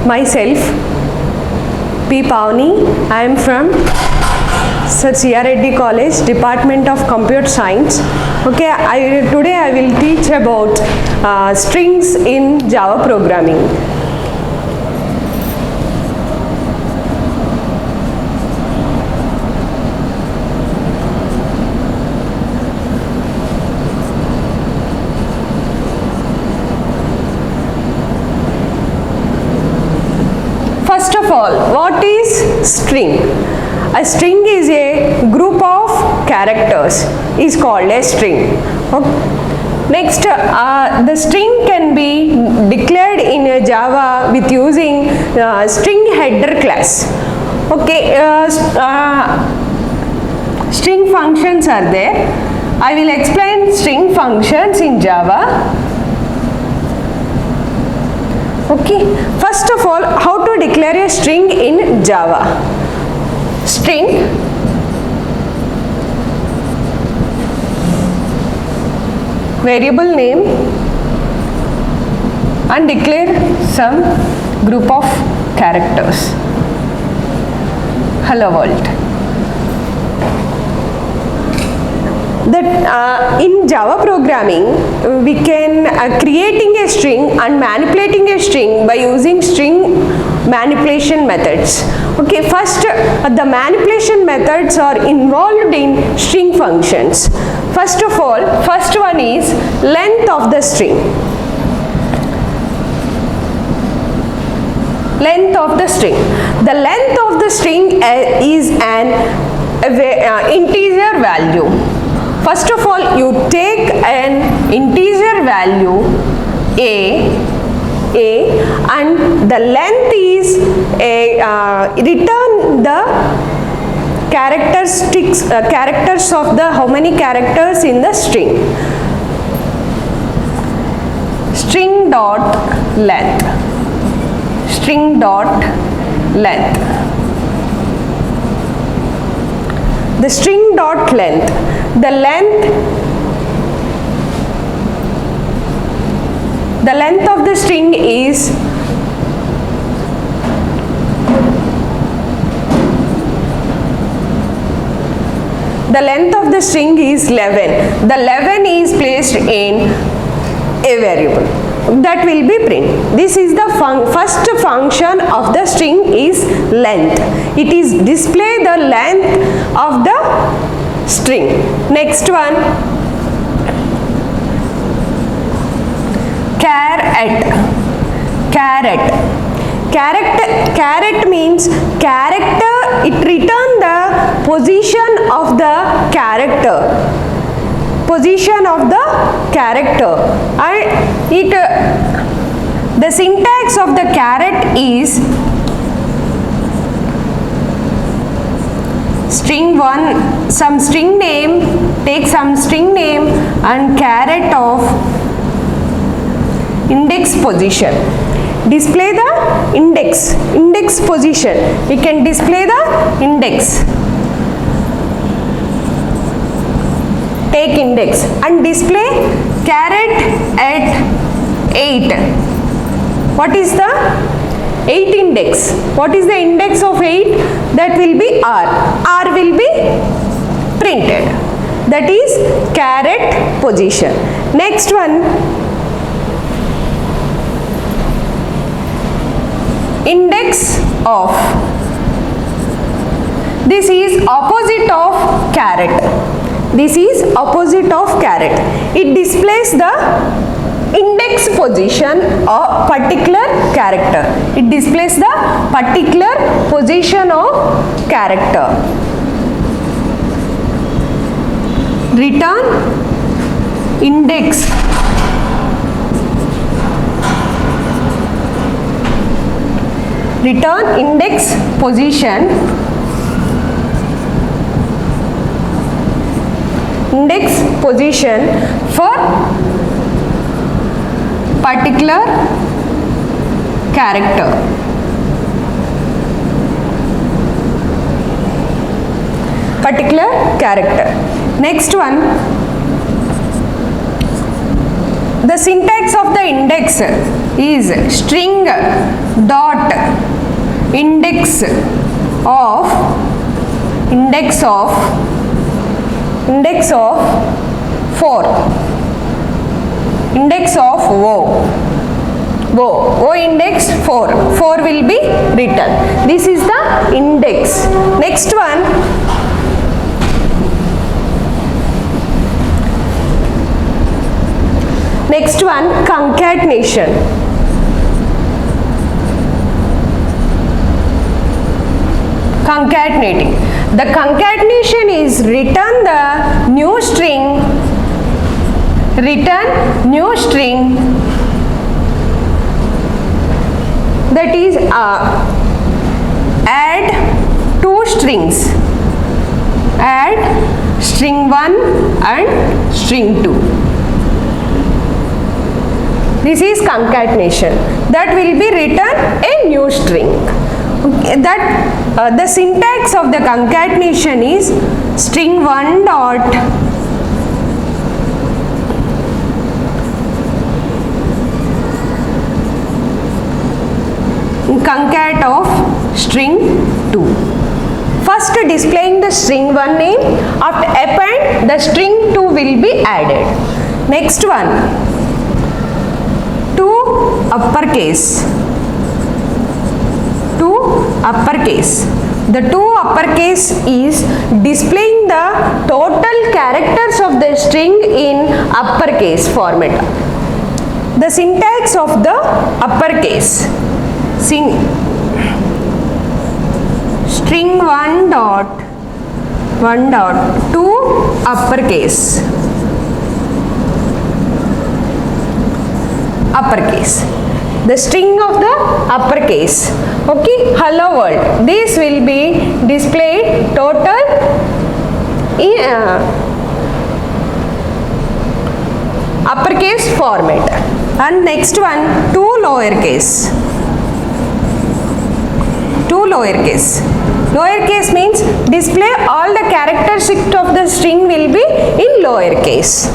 myself P. Pavani. I am from Sir C.R. Reddy College, Department of Computer Science. Okay, today I will teach about strings in Java programming. First of all, what is string? A string is a group of characters, is called a string. Okay. Next, the string can be declared in Java with using string header class. Okay, string functions are there. I will explain string functions in Java. Okay, first of all, how to declare a string in Java? String variable name and declare some group of characters. Hello world. That in Java programming we can creating a string and manipulating a string by using string manipulation methods. Okay, first the manipulation methods are involved in string functions. First of all, first one is length of the string. Length of the string. The length of the string is an integer value. First of all, you take an integer value a and the length is return the characters of the how many characters in the string. String dot length. String dot length. The string dot length. The length of the string is the length of the string is 11. The 11 is placed in a variable that will be print. This is the first function of the string is length. It is display the length of the string. Next one, caret means character. It return the position of the character, and it the syntax of the caret is string 1, some string name, take some string name and caret of index position. Display the index position. We can display the index. Take index and display caret at 8. What is the 8 index? What is the index of 8? That will be R. R will be printed. That is caret position. Next one, index of. This is opposite of caret. This is opposite of caret. It displays the index position of particular character. It displays the particular position of character. Return index. Return index position. Index position for particular character. Next one, The syntax of the index is string dot index of 4, index of O index 4 will be written. This is the index. Next one, concatenation. Concatenating. The concatenation is return new string that is add two strings, add string 1 and string 2. This is concatenation. That will be written a new string. Okay, that the syntax of the concatenation is string 1 dot concat of string 2. First displaying the string 1 name, after append the string 2 will be added. Next one, to uppercase. The to uppercase is displaying the total characters of the string in uppercase format. The syntax of the uppercase, string 1 dot to uppercase. The string of the uppercase. Okay, hello world. This will be displayed total in uppercase format. And next one, to lowercase. Lowercase means display all the characteristics of the string will be in lowercase.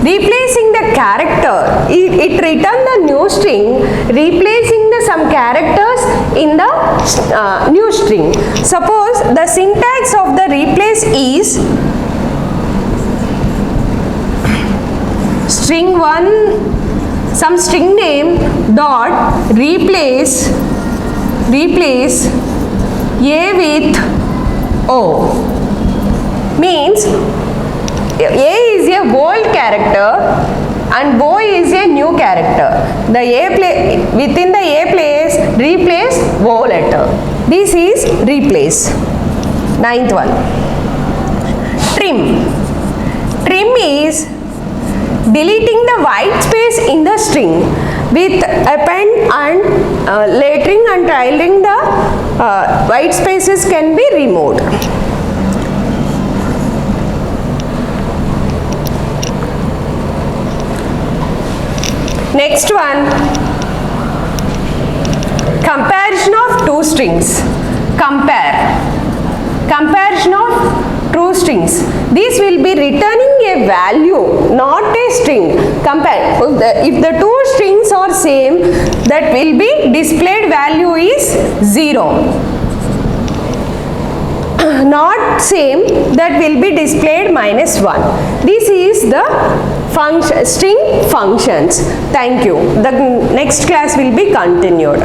Replacing the character, it return the new string, replacing some characters in the new string. Suppose the syntax of the replace is string 1, some string name dot replace A with O. Means A is a old character and O is a new character. Within the A place, replace O letter. This is replace. Ninth one, trim. Trim is deleting the white space in the string with append and lettering and trailing the white spaces can be removed. Next one, comparison of two strings. Comparison of two strings. This will be returning a value, not a string. Compare. If the two strings are same, that will be displayed value is 0. Not same, that will be displayed -1. This is the string functions. Thank you. The next class will be continued.